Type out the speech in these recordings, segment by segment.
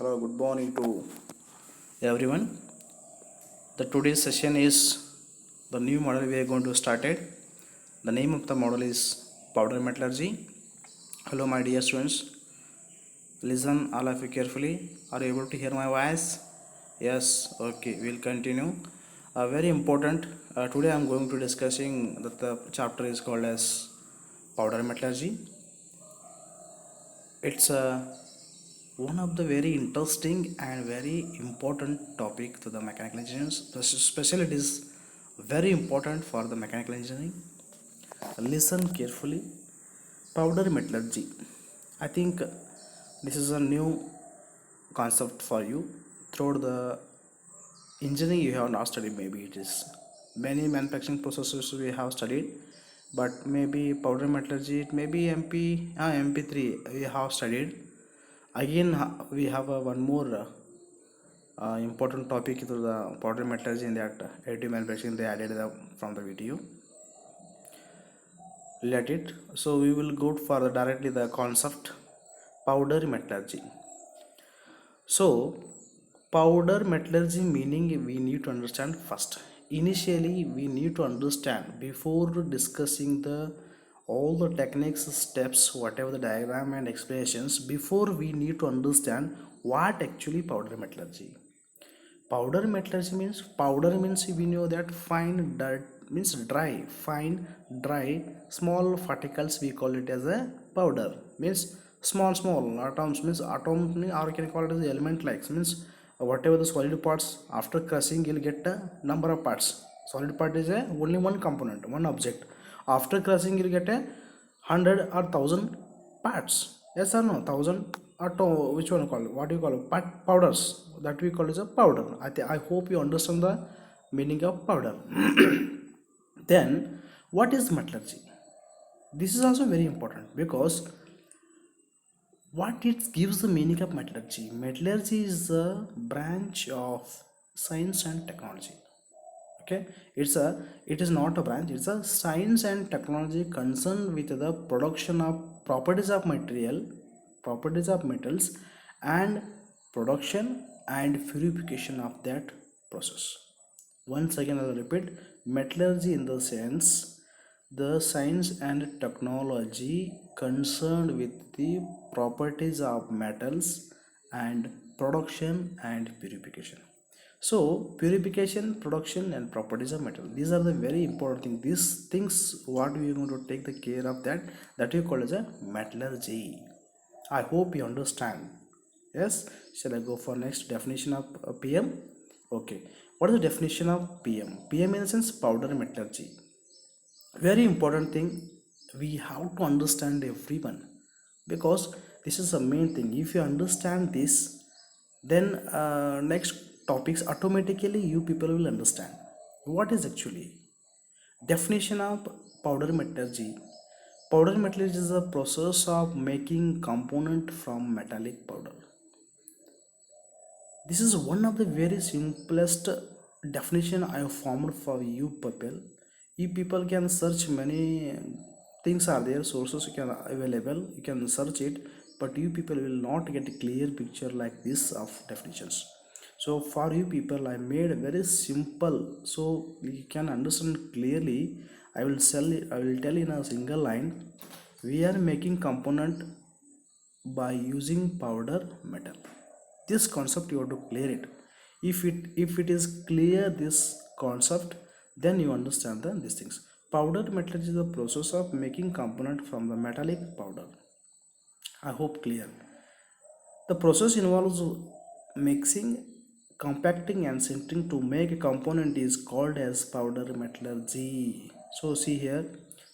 Hello, good morning to everyone. The today's session is the new model we are going to start it. The name of the model is powder metallurgy. Hello, my dear students. Listen, all of you carefully. Are you able to hear my voice? Yes. Okay. We'll continue. Very important. Today I'm going to discussing that the chapter is called as powder metallurgy. It's one of the very interesting and very important topic to the mechanical engineers. Especially it is very important for the mechanical engineering. Listen carefully. Powder metallurgy. I think this is a new concept for you. Throughout the engineering you have not studied, maybe it is many manufacturing processes we have studied, but maybe powder metallurgy, it may be MP3 we have studied. Again, we have one more important topic to the powder metallurgy in that additive manufacturing they added from the video. Let it. So we will go for directly the concept powder metallurgy. So powder metallurgy meaning we need to understand first. Initially we need to understand before discussing the all the techniques, steps, whatever the diagram and explanations, before we need to understand what actually powder metallurgy. Powder metallurgy means, powder means we know that fine dirt means dry, fine dry small particles, we call it as a powder. Means small atoms, means atom, or we can call it as element likes, means whatever the solid parts, after crushing you'll get a number of parts. Solid part is a only one component, one object. After crushing you'll get a 100 or 1000 parts. Yes or no? 1000 or which one call it? What do you call it? Powders that we call as a powder. I hope you understand the meaning of powder. Then what is metallurgy? This is also very important because what it gives the meaning of metallurgy. Metallurgy is a branch of science and technology. Okay, it is not a branch, it's a science and technology concerned with the production of properties of material, properties of metals, and production and purification of that process. Once again I'll repeat, metallurgy in the sense the science and technology concerned with the properties of metals and production and purification. So purification, production, and properties of metal, these are the very important things. These things what we are going to take the care of, that we call as a metallurgy. I hope you understand. Yes. Shall I go for next definition of PM? Okay. What is the definition of PM? PM in the sense powder metallurgy. Very important thing, we have to understand everyone, because this is the main thing. If you understand this, then next topics automatically you people will understand what is actually definition of powder metallurgy. Powder metallurgy is a process of making component from metallic powder. This is one of the very simplest definition I have formed for you people. You people can search many things are there, sources you can available, you can search it, but you people will not get a clear picture like this of definitions. So for you people I made very simple so you can understand clearly. I will tell in a single line. We are making component by using powder metal. This concept you have to clear it. If it is clear this concept, then you understand these things. Powder metallurgy is the process of making component from the metallic powder. I hope clear. The process involves mixing, compacting, and sintering to make a component is called as powder metallurgy. So see here,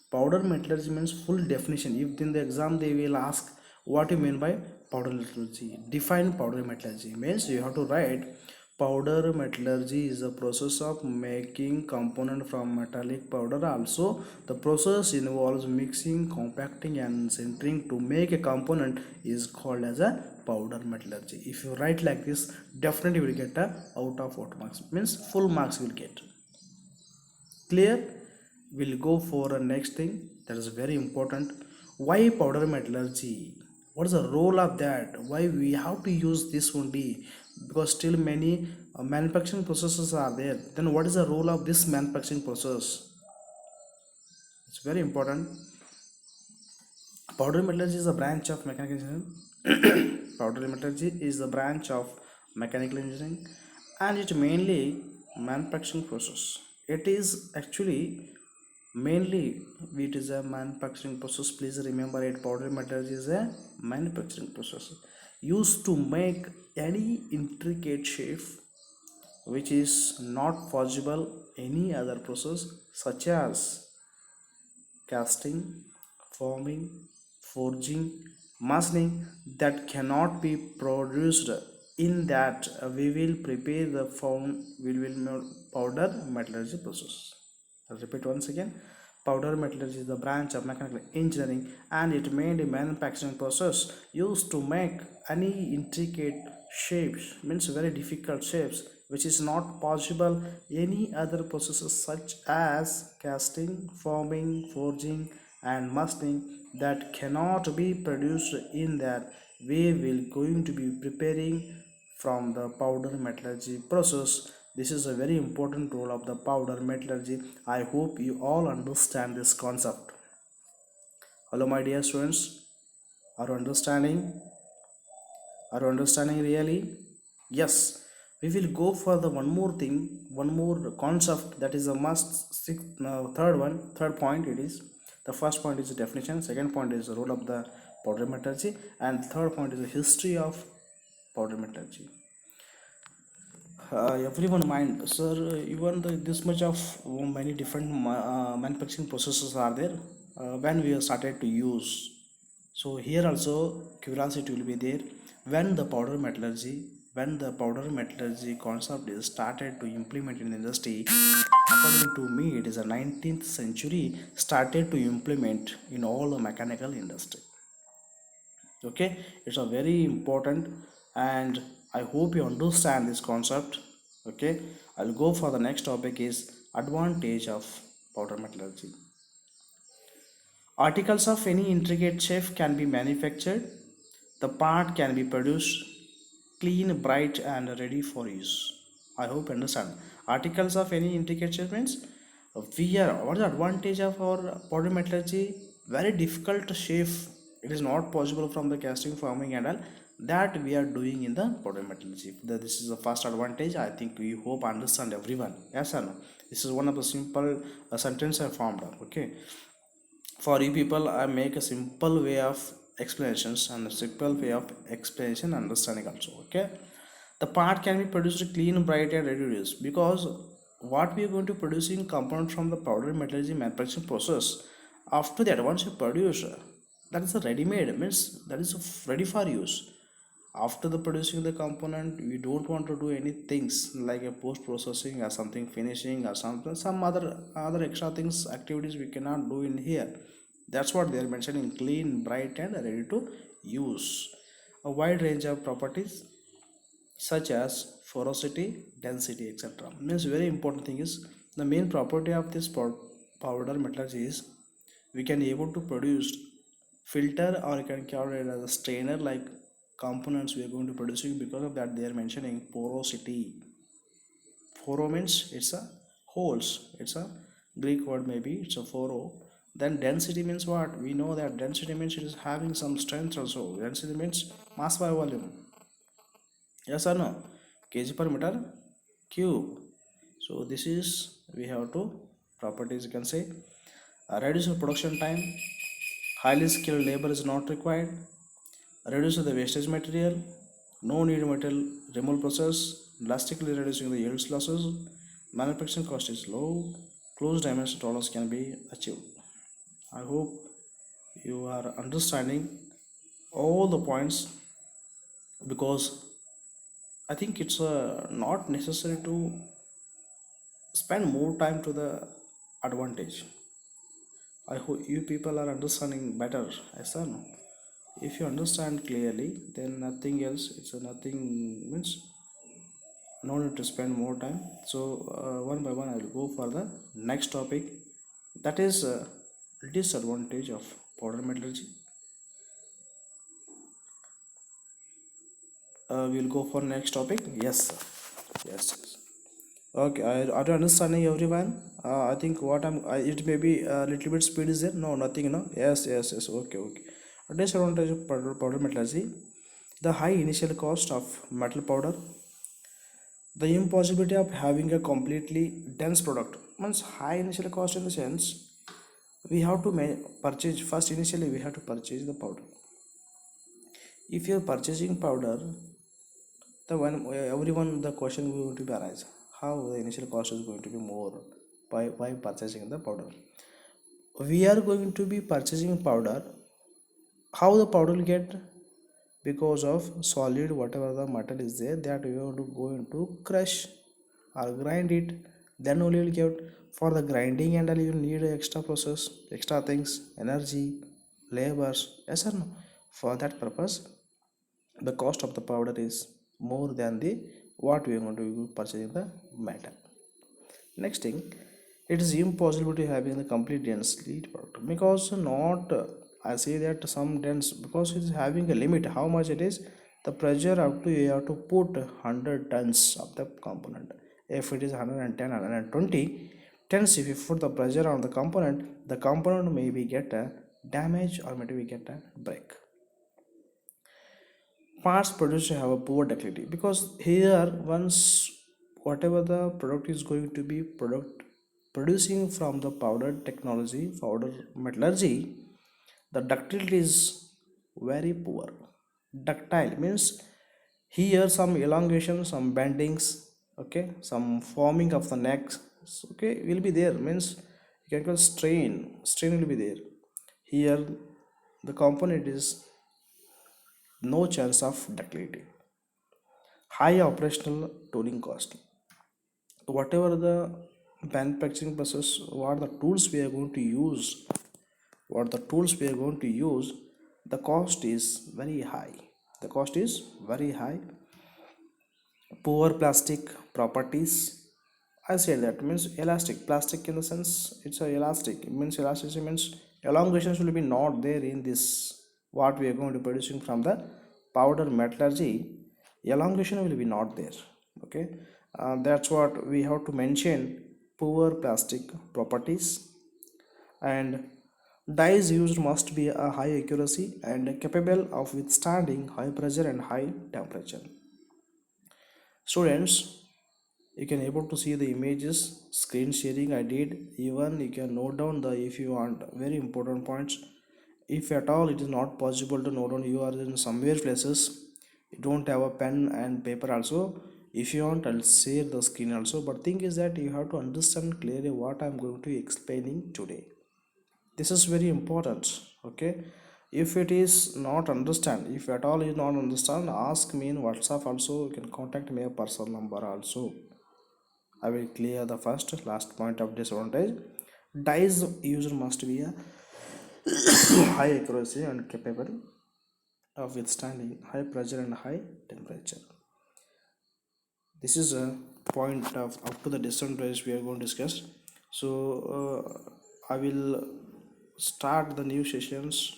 powder metallurgy means full definition. If in the exam they will ask what you mean by powder metallurgy, define powder metallurgy means you have to write powder metallurgy is a process of making component from metallic powder. Also the process involves mixing, compacting, and sintering to make a component is called as a powder metallurgy. If you write like this, definitely you will get a out of 4 marks, means full marks will get. Clear? We'll go for a next thing that is very important. Why powder metallurgy? What is the role of that? Why we have to use this only? Because still many manufacturing processes are there. Then what is the role of this manufacturing process? It's very important. Powder metallurgy is a branch of mechanical engineering. Powder metallurgy is a branch of mechanical engineering, and it mainly manufacturing process. It is actually mainly it is a manufacturing process. Please remember it. Powder metallurgy is a manufacturing process used to make any intricate shape which is not possible any other process such as casting, forming, forging, machining that cannot be produced. In that we will prepare the form, we will powder metallurgy process. I'll repeat once again. Powder metallurgy is the branch of mechanical engineering and it made a manufacturing process used to make any intricate shapes, means very difficult shapes, which is not possible any other processes such as casting, forming, forging, and machining that cannot be produced. In that we will going to be preparing from the powder metallurgy process. This is a very important role of the powder metallurgy. I hope you all understand this concept. Hello my dear students, are you understanding? Are you understanding really? Yes, we will go for the one more thing, one more concept, that is a must third one, third point. It is the first point is the definition, second point is the role of the powder metallurgy, and third point is the history of powder metallurgy. Everyone mind, sir, even this much of many different manufacturing processes are there when we have started to use. So here also curiosity will be there. When the powder metallurgy concept is started to implement in the industry, according to me it is a 19th century started to implement in all the mechanical industry. Okay, it's a very important, and I hope you understand this concept. Okay, I'll go for the next topic is advantage of powder metallurgy. Articles of any intricate shape can be manufactured. The part can be produced clean, bright, and ready for use. I hope you understand. Articles of any intricate shape means we are, what is the advantage of our powder metallurgy? Very difficult shape. It is not possible from the casting, forming, and all that we are doing in the powder metallurgy. This is the first advantage. I think we hope understand everyone. Yes or no? This is one of the simple sentence I formed. Okay, for you people I make a simple way of explanations and a simple way of explanation understanding also. Okay, the part can be produced clean, bright, and ready to use, because what we are going to producing component from the powder metallurgy manufacturing process, after that once you produce, that is a ready made, means that is ready for use. After the producing the component we don't want to do any things like a post processing or something finishing or something, some other extra things activities we cannot do in here. That's what they are mentioning, clean, bright, and ready to use. A wide range of properties such as porosity, density, etc. Means very important thing is the main property of this powder metallurgy is we can able to produce filter, or you can call it as a strainer like components we are going to producing. Because of that they are mentioning porosity. Poro means it's a holes, it's a Greek word, maybe it's a poro. Then density means what? We know that density means it is having some strength also. Density means mass by volume. Yes or no? Kg per meter cube. So this is we have two properties, you can say. Reduce the production time, highly skilled labor is not required, reduce the wastage material, no need metal removal process, drastically reducing the yields losses, manufacturing cost is low, close dimension tolerance can be achieved. I hope you are understanding all the points, because I think it's not necessary to spend more time to the advantage. I hope you people are understanding better. Yes or no? If you understand clearly, then nothing else. It's a nothing means no need to spend more time. So one by one, I will go for the next topic. That is disadvantage of powder metallurgy. We'll go for next topic. Yes, sir. Yes, yes. Okay, are you understanding everyone? I think it may be a little bit speed is there. No, nothing. No. Yes, yes, yes. Okay, okay. Disadvantage of powder metallurgy: the high initial cost of metal powder, the impossibility of having a completely dense product. Means high initial cost in the sense we have to purchase first. Initially, we have to purchase the powder. If you are purchasing powder, the one everyone the question going to be arise: how the initial cost is going to be more by purchasing the powder. We are going to be purchasing powder. How the powder will get? Because of solid whatever the metal is there, that we are to go into crush or grind it. Then only will get. For the grinding and all you need extra process, extra things, energy, labors. Yes or no? For that purpose, the cost of the powder is more than the what we are going to be purchasing the metal. Next thing, it is impossible to having the complete density product because not I say that some dense because it is having a limit how much it is. The pressure up to you have to put 100 tons of the component. If it is 110 120 tons, if you put the pressure on the component may be get a damage or maybe get a break. Parts produced have a poor ductility because here once whatever the product is going to be product producing from the powder technology, powder metallurgy, the ductility is very poor. Ductile means here some elongation, some bendings, okay, some forming of the necks, okay, will be there. Means you can call strain will be there. Here the component is no chance of ductility. High operational tooling cost. Whatever the manufacturing process, what the tools we are going to use, the cost is very high. The cost is very high. Poor plastic properties. I say that means elastic plastic in the sense it's a elastic. It means elasticity means elongations will be not there in this what we are going to producing from the powder metallurgy. Elongation will be not there. Okay, that's what we have to mention. Poor plastic properties. And dies used must be a high accuracy and capable of withstanding high pressure and high temperature. Students, you can able to see the images screen sharing I did. Even you can note down the if you want very important points. If at all it is not possible to note down, you are in somewhere places you don't have a pen and paper also, if you want I'll share the screen also. But thing is that you have to understand clearly what I'm going to explaining today. This is very important. Okay, if it is not understand, if at all you not understand, ask me in WhatsApp also. You can contact me a personal number also. I will clear the first last point of disadvantage. Dies user must be a high accuracy and capable of withstanding high pressure and high temperature. This is a point of up to the disadvantage we are going to discuss. So I will start the new sessions